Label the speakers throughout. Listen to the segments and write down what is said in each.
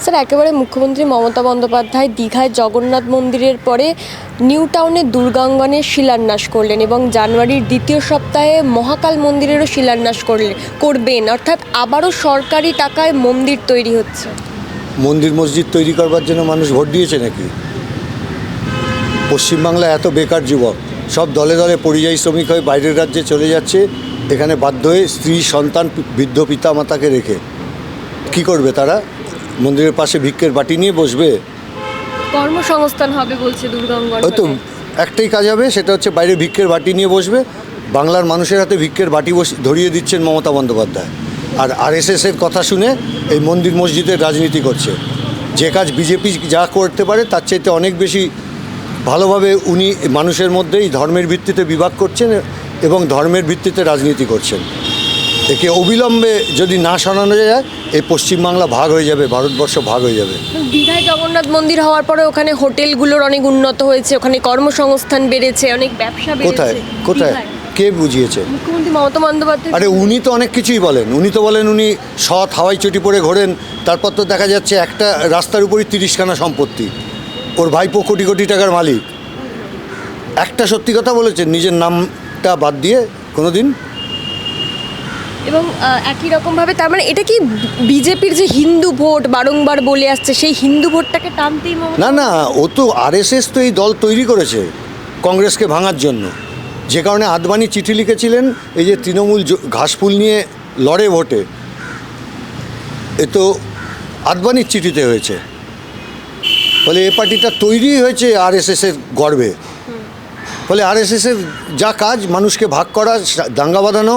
Speaker 1: Sir, একেবারে মুখ্যমন্ত্রী মমতা বন্দ্যোপাধ্যায় দীঘায় জগন্নাথ মন্দিরের পরে নিউ টাউনে দুর্গাঙ্গনের শিলান্যাস করলেন এবং জানুয়ারির দ্বিতীয় সপ্তাহে মহাকাল মন্দিরেরও শিলান্যাস করবেন, অর্থাৎ আবারও সরকারি টাকায় মন্দির তৈরি হচ্ছে।
Speaker 2: মন্দির মসজিদ তৈরি করবার জন্য মানুষ ভোট দিয়েছে নাকি? পশ্চিমবাংলা এত বেকার যুবক সব দলে দলে পরিযায়ী শ্রমিক হয়ে বাইরের রাজ্যে চলে যাচ্ছে, এখানে বাধ্য হয়ে স্ত্রী সন্তান বৃদ্ধ পিতা মাতাকে রেখে কি করবে তারা? মন্দিরের পাশে ভিক্ষের বাটি নিয়ে বসবে?
Speaker 1: কর্মসংস্থান হবে বলছে দুর্গাঙ্গন।
Speaker 2: ওই তো একটাই কাজ হবে, সেটা হচ্ছে বাইরে ভিক্ষের বাটি নিয়ে বসবে। বাংলার মানুষের হাতে ভিক্ষের বাটি ধরিয়ে দিচ্ছেন মমতা বন্দ্যোপাধ্যায়, আর আরএসএসের কথা শুনে এই মন্দির মসজিদের রাজনীতি করছে। যে কাজ বিজেপি যা করতে পারে তার চাইতে অনেক বেশি ভালোভাবে উনি মানুষের মধ্যেই ধর্মের ভিত্তিতে বিভাগ করছেন এবং ধর্মের ভিত্তিতে রাজনীতি করছেন। একে অবিলম্বে যদি না সরানো যায়, এই পশ্চিমবাংলা ভাগ হয়ে যাবে, ভারতবর্ষ ভাগ হয়ে যাবে।
Speaker 1: দীঘায় জগন্নাথ মন্দির হওয়ার পরে ওখানে হোটেলগুলোর অনেক উন্নত হয়েছে, ওখানে কর্মসংস্থান বেড়েছে, অনেক ব্যবসা বেড়েছে।
Speaker 2: কোথায় কোথায় কে বুঝিয়েছে?
Speaker 1: মুখ্যমন্ত্রী মমতা বন্দ্যোপাধ্যায়।
Speaker 2: আরে উনি তো অনেক কিছুই বলেন। উনি তো বলেন উনি সৎ হাওয়াই চটি পরে ঘোরেন, তারপর তো দেখা যাচ্ছে একটা রাস্তার উপরই 30খানা সম্পত্তি, ওর ভাইপো কোটি কোটি টাকার মালিক। একটা সত্যি কথা বলেছেন নিজের নামটা বাদ দিয়ে কোনো দিন।
Speaker 1: এবং একই রকমভাবে তার মানে এটা কি বিজেপির যে হিন্দু ভোট বারংবার বলে আসছে, সেই হিন্দু ভোটটাকে টানতেই
Speaker 2: না না, ও তো আরএসএস তো এই দল তৈরি করেছে কংগ্রেসকে ভাঙার জন্য। যে কারণে আদবানি চিঠি লিখেছিলেন এই যে তৃণমূল ঘাসফুল নিয়ে লড়ে ভোটে, এ তো আদবানির চিঠিতে হয়েছে। ফলে এ পার্টিটা তৈরি হয়েছে আরএসএসের গর্বে। ফলে আরএসএসের যা কাজ মানুষকে ভাগ করা, দাঙ্গা বাঁধানো,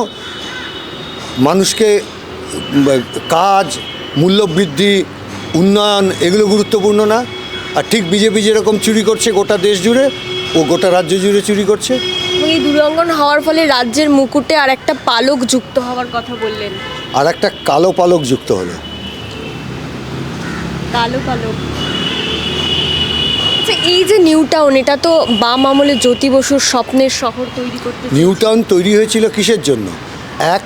Speaker 2: মানুষকে কাজ, মূল্যবৃদ্ধি, উন্নয়ন এগুলো গুরুত্বপূর্ণ না। আর ঠিক বিজেপি যেরকম চুরি করছে গোটা দেশ জুড়ে, ও গোটা রাজ্য জুড়ে চুরি করছে।
Speaker 1: এই দুর্গাঙ্গন হওয়ার ফলে রাজ্যের মুকুটে আর একটা পালক যুক্ত হওয়ার কথা বললেন।
Speaker 2: আর একটা কালো পালক যুক্ত হলো।
Speaker 1: কালো পালক। আচ্ছা, এই যে নিউ টাউন, এটা তো বাম আমলে জ্যোতি বসুর স্বপ্নের শহর তৈরি করতে।
Speaker 2: নিউ টাউন তৈরি হয়েছিল কিসের জন্য? এক,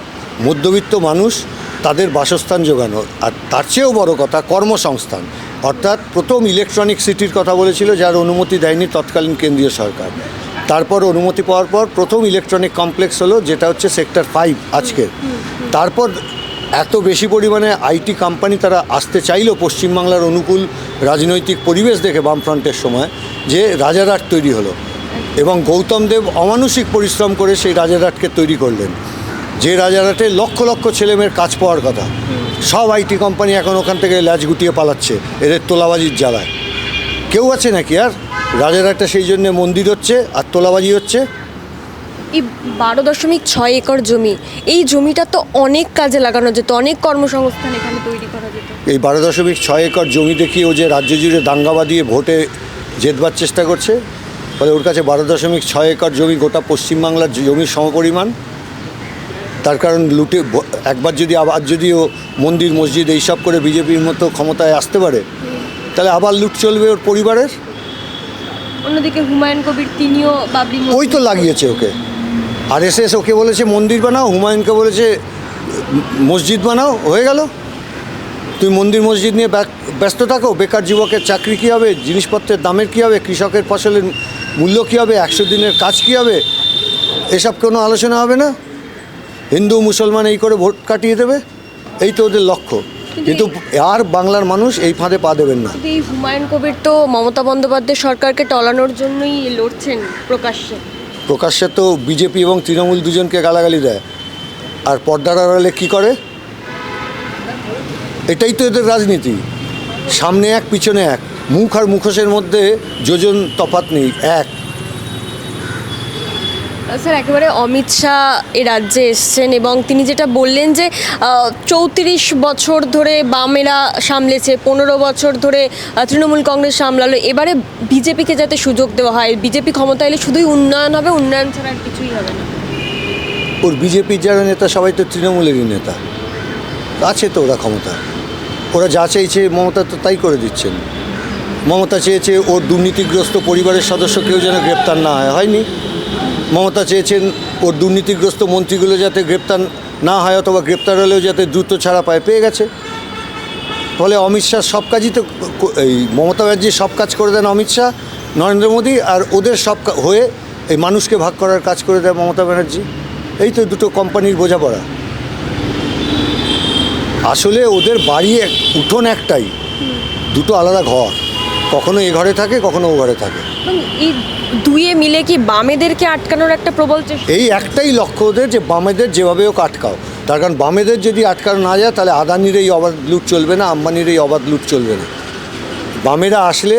Speaker 2: মধ্যবিত্ত মানুষ তাদের বাসস্থান জোগানো, আর তার চেয়েও বড় কথা কর্মসংস্থান। অর্থাৎ প্রথম ইলেকট্রনিক সিটির কথা বলেছিল, যার অনুমতি দেয়নি তৎকালীন কেন্দ্রীয় সরকার। তারপর অনুমতি পাওয়ার পর প্রথম ইলেকট্রনিক কমপ্লেক্স হলো, যেটা হচ্ছে সেক্টর 5 আজকের। তারপর এত বেশি পরিমাণে আইটি কোম্পানি তারা আসতে চাইলো পশ্চিমবাংলার অনুকূল রাজনৈতিক পরিবেশ দেখে বামফ্রন্টের সময়, যে রাজারহাট তৈরি হলো। এবং গৌতম দেব অমানুষিক পরিশ্রম করে সেই রাজারহাটকে তৈরি করলেন, যে রাজারহাটে লক্ষ লক্ষ ছেলেমেয়ের কাজ পাওয়ার কথা। সব আইটি কোম্পানি এখন ওখান থেকে ল্যাজ গুটিয়ে পালাচ্ছে এদের তোলাবাজির জ্বালায়। কেউ আছে নাকি আর? রাজারহাটে সেই জন্যে মন্দির হচ্ছে আর তোলাবাজি হচ্ছে।
Speaker 1: এই 12.6 একর জমি, এই জমিটা তো অনেক কাজে লাগানো যেত, অনেক কর্মসংস্থান এখানে তৈরি করা যেত।
Speaker 2: এই 12.6 একর জমি দেখিয়ে ও যে রাজ্য জুড়ে দাঙ্গা বাঁধিয়ে ভোটে জেতবার চেষ্টা করছে। ফলে ওর কাছে 12.6 একর জমি গোটা পশ্চিমবাংলার জমির সমপরিমাণ। তার কারণ লুটে একবার যদি আবার যদি ও মন্দির মসজিদ এইসব করে বিজেপির মতো ক্ষমতায় আসতে পারে, তাহলে আবার লুট চলবে ওর পরিবারের।
Speaker 1: অন্যদিকে হুমায়ুন কবির, তিনিও বাবরি
Speaker 2: ওই তো লাগিয়েছে ওকে। আরএসএস ওকে বলেছে মন্দির বানাও, হুমায়ুনকে বলেছে মসজিদ বানাও, হয়ে গেল। তুই মন্দির মসজিদ নিয়ে ব্যস্ত থাকো। বেকার যুবকের চাকরি কী হবে, জিনিসপত্রের দামের কী হবে, কৃষকের ফসলের মূল্য কী হবে, 100 দিনের কাজ কী হবে, এসব কোনো আলোচনা হবে না। হিন্দু মুসলমান এই করে ভোট কাটিয়ে দেবে, এই তো ওদের লক্ষ্য। কিন্তু আর বাংলার মানুষ এই ফাঁদে পা দেবেন না।
Speaker 1: এই হুমায়ুন কবির তো মমতা বন্দ্যোপাধ্যায় সরকারকে টলানোর জন্যই লড়ছেন প্রকাশ্যে।
Speaker 2: প্রকাশ্যে তো বিজেপি এবং তৃণমূল দুজনকে গালাগালি দেয়, আর পর্দার আড়ালে কী করে? এটাই তো এদের রাজনীতি। সামনে এক পিছনে এক, মুখ আর মুখোশের মধ্যে যোজন তফাৎ নেই, এক।
Speaker 1: স্যার, একেবারে অমিত শাহ এ রাজ্যে এসছেন এবং তিনি যেটা বললেন যে 34 বছর ধরে বামেরা সামলেছে, 15 বছর ধরে তৃণমূল কংগ্রেস সামলালো, এবারে বিজেপিকে যাতে সুযোগ দেওয়া হয়, বিজেপি ক্ষমতা এলে শুধুই উন্নয়ন হবে, উন্নয়ন ছাড়া আর কিছুই হবে না।
Speaker 2: ওর বিজেপির যারা নেতা সবাই তো তৃণমূলেরই নেতা, আছে তো ওরা ক্ষমতা। ওরা যা চাইছে মমতা তো তাই করে দিচ্ছেন। মমতা চেয়েছে ওর দুর্নীতিগ্রস্ত পরিবারের সদস্য কেউ যেন গ্রেপ্তার না হয়, হয়নি। মমতা চেয়েছেন ওর দুর্নীতিগ্রস্ত মন্ত্রীগুলো যাতে গ্রেপ্তার না হয়, অথবা গ্রেপ্তার হলেও যাতে দ্রুত ছাড়া পায়, পেয়ে গেছে। ফলে অমিত শাহ সব কাজই তো এই মমতা ব্যানার্জি সব কাজ করে দেন অমিত শাহ, নরেন্দ্র মোদী, আর ওদের সব হয়ে এই মানুষকে ভাগ করার কাজ করে দেয় মমতা ব্যানার্জি। এই তো দুটো কোম্পানির বোঝাপড়া। আসলে ওদের বাড়ি উঠোন একটাই, দুটো আলাদা ঘর, কখনো এ ঘরে থাকে কখনো ও ঘরে থাকে।
Speaker 1: এবং এই দুয়ে মিলে কি বামেদেরকে আটকানোর একটা প্রবল চেষ্টা?
Speaker 2: এই একটাই লক্ষ্য ওদের, যে বামেদের যেভাবে হোক আটকাও। তার কারণ বামেদের যদি আটকানো না যায় তাহলে আদানির এই অবাধ লুট চলবে না, আম্বানির এই অবাধ লুট চলবে না। বামেরা আসলে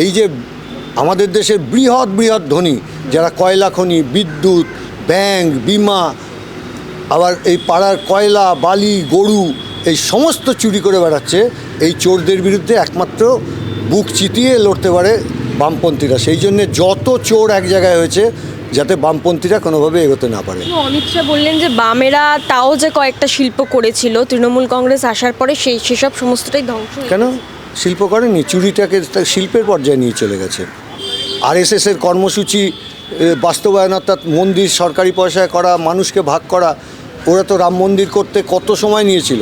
Speaker 2: এই যে আমাদের দেশের বৃহৎ বৃহৎ ধনী যারা কয়লা খনি, বিদ্যুৎ, ব্যাংক, বিমা, আবার এই পাড়ার কয়লা, বালি, গরু, এই সমস্ত চুরি করে বেড়াচ্ছে, এই চোরদের বিরুদ্ধে একমাত্র বুক চিতিয়ে লড়তে পারে বামপন্থীরা। সেই জন্যে যত চোর এক জায়গায় হয়েছে যাতে বামপন্থীরা কোনোভাবে এগোতে না পারে।
Speaker 1: অমিত শাহ বললেন যে বামেরা তাও যে কয়েকটা শিল্প করেছিল তৃণমূল কংগ্রেস আসার পরে সেসব সমস্তটাই ধ্বংস হয়ে
Speaker 2: কেন শিল্প করেনি? চুরিটাকে শিল্পের পর্যায়ে নিয়ে চলে গেছে। আরএসএসের কর্মসূচি বাস্তবায়ন, অর্থাৎ মন্দির সরকারি পয়সায় করা, মানুষকে ভাগ করা। ওরা তো রাম মন্দির করতে কত সময় নিয়েছিল,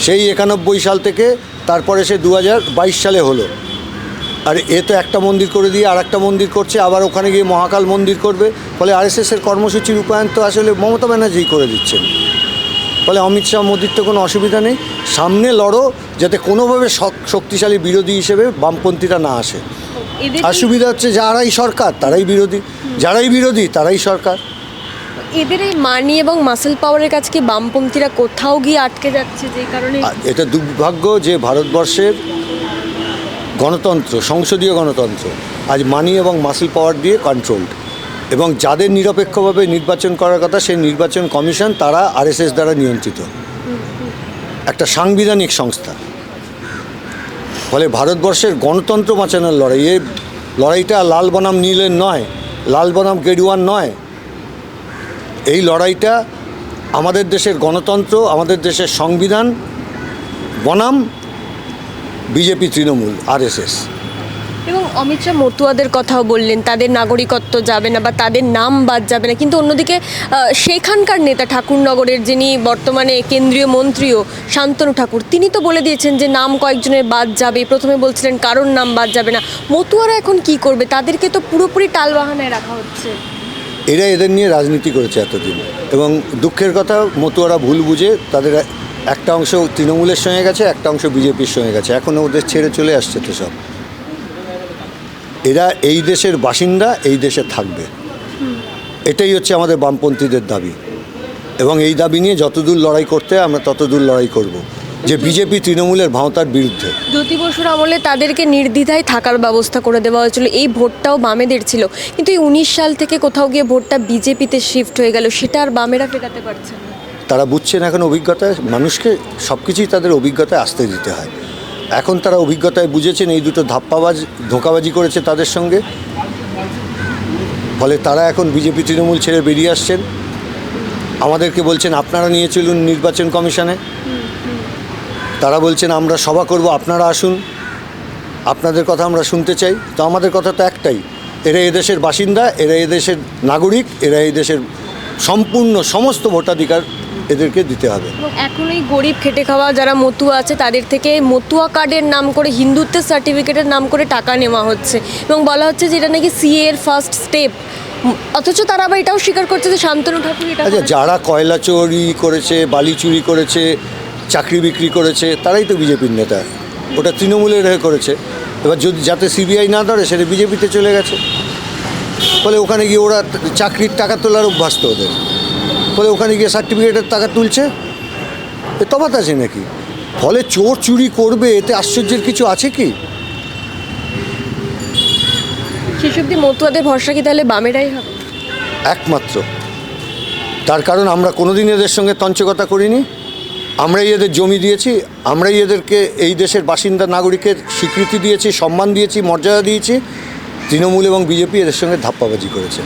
Speaker 2: সেই 91 সাল থেকে, তারপরে সে 2022 সালে হলো। আর এ তো একটা মন্দির করে দিয়ে আর একটা মন্দির করছে, আবার ওখানে গিয়ে মহাকাল মন্দির করবে। ফলে আরএসএসের কর্মসূচির রূপায়ণ তো আসলে মমতা ব্যানার্জিই করে দিচ্ছেন। ফলে অমিত শাহ মোদির তো কোনো অসুবিধা নেই, সামনে লড়ো যাতে কোনোভাবে শক্তিশালী বিরোধী হিসেবে বামপন্থীরা না আসে।
Speaker 1: এদের
Speaker 2: আর সুবিধা হচ্ছে যারাই সরকার তারাই বিরোধী, যারাই বিরোধী তারাই সরকার।
Speaker 1: এদের এই মানি এবং মাসেল পাওয়ারের কাছে কি বামপন্থীরা কোথাও গিয়ে আটকে যাচ্ছে, যে কারণে?
Speaker 2: আর এটা দুর্ভাগ্য যে ভারতবর্ষের গণতন্ত্র, সংসদীয় গণতন্ত্র আজ মানি এবং মাসেল পাওয়ার দিয়ে কন্ট্রোলড, এবং যাদের নিরপেক্ষভাবে নির্বাচন করার কথা সেই নির্বাচন কমিশন তারা আরএসএস দ্বারা নিয়ন্ত্রিত একটা সাংবিধানিক সংস্থা। ফলে ভারতবর্ষের গণতন্ত্র বাঁচানোর লড়াই, এই লড়াইটা লাল বনাম নীলের নয়, লাল বনাম গেরুয়ার নয়। এই লড়াইটা আমাদের দেশের গণতন্ত্র, আমাদের দেশের সংবিধান বনাম বিজেপি, তৃণমূল, আরএসএস।
Speaker 1: এবং অমিত শাহ মতুয়াদের কথাও বললেন, তাদের নাগরিকত্ব যাবে না বা তাদের নাম বাদ যাবে না। কিন্তু অন্যদিকে সেখানকার নেতা ঠাকুরনগরের, যিনি বর্তমানে কেন্দ্রীয় মন্ত্রীও, শান্তনু ঠাকুর, তিনি তো বলে দিয়েছেন যে নাম কয়েকজনের বাদ যাবে। প্রথমে বলছিলেন কারোর নাম বাদ যাবে না। মতুয়ারা এখন কি করবে? তাদেরকে তো পুরোপুরি টালবাহানায় রাখা হচ্ছে।
Speaker 2: এরা এদের নিয়ে রাজনীতি করেছে এতদিন, এবং দুঃখের কথা মতুয়ারা ভুল বুঝে তাদের একটা অংশ তৃণমূলের সঙ্গে গেছে, একটা অংশ বিজেপির সঙ্গে গেছে। এখন ওদের ছেড়ে চলে আসছে তো সব। এরা এই দেশের বাসিন্দা, এই দেশে থাকবে, এটাই হচ্ছে আমাদের বামপন্থীদের দাবি। এবং এই দাবি নিয়ে যতদূর লড়াই করতে হয় আমরা ততদূর লড়াই করব, যে বিজেপি তৃণমূলের ভাঁওতার বিরুদ্ধে।
Speaker 1: জ্যোতি বসুর আমলে তাদেরকে নির্দ্বিধায় থাকার ব্যবস্থা করে দেওয়া হয়েছিল, এই ভোটটাও বামেদের ছিল। কিন্তু এই 19 সাল থেকে কোথাও গিয়ে ভোটটা বিজেপিতে শিফট হয়ে গেল, সেটা আর বামেরা ফেরাতে পারছে না।
Speaker 2: তারা বুঝছেন এখন অভিজ্ঞতায়, মানুষকে সব কিছুই তাদের অভিজ্ঞতায় আসতে দিতে হয়। এখন তারা অভিজ্ঞতায় বুঝেছেন এই দুটো ধাপ্পাবাজ ধোঁকাবাজি করেছে তাদের সঙ্গে। ফলে তারা এখন বিজেপি তৃণমূল ছেড়ে বেরিয়ে আসছেন। আমাদেরকে বলছেন আপনারা নিয়ে চলুন নির্বাচন কমিশনে। তারা বলছেন আমরা সভা করব, আপনারা আসুন, আপনাদের কথা আমরা শুনতে চাই। তো আমাদের কথা তো একটাই, এরা এদেশের বাসিন্দা, এরা এদেশের নাগরিক, এরা এই দেশের সম্পূর্ণ সমস্ত ভোটাধিকার এদেরকে দিতে হবে।
Speaker 1: এখন এই গরিব খেটে খাওয়া যারা মতুয়া আছে তাদের থেকে মতুয়া কার্ডের নাম করে, হিন্দুত্বের সার্টিফিকেটের নাম করে টাকা নেওয়া হচ্ছে, এবং বলা হচ্ছে যে এটা নাকি সিএ এর ফার্স্ট স্টেপ। অথচ তারা আবার এটাও স্বীকার করছে যে শান্তনু ঠাকুর এটা
Speaker 2: আচ্ছা, যারা কয়লা চুরি করেছে, বালি চুরি করেছে, চাকরি বিক্রি করেছে, তারাই তো বিজেপির নেতা। ওটা তৃণমূলের হয়ে করেছে। এবার যদি যাতে সিবিআই না ধরে সেটা বিজেপিতে চলে গেছে। ফলে ওখানে গিয়ে ওরা চাকরির টাকা তোলার অভ্যাস তো ওদের। ফলে ওখানে গিয়ে সার্টিফিকেটের টাকা তুলছে, এ তফাৎ আছে নাকি? ফলে চোর চুরি করবে, এতে আশ্চর্যের কিছু আছে কি?
Speaker 1: শেষ অব্দি মতুয়াদের ভরসা কি তাহলে বামেরাই হবে
Speaker 2: একমাত্র? তার কারণ আমরা কোনোদিন এদের সঙ্গে তঞ্চকতা করিনি। আমরাই এদের জমি দিয়েছি, আমরাই এদেরকে এই দেশের বাসিন্দা নাগরিকের স্বীকৃতি দিয়েছি, সম্মান দিয়েছি, মর্যাদা দিয়েছি। তৃণমূল এবং বিজেপি এদের সঙ্গে ধাপ্পাবাজি করেছে।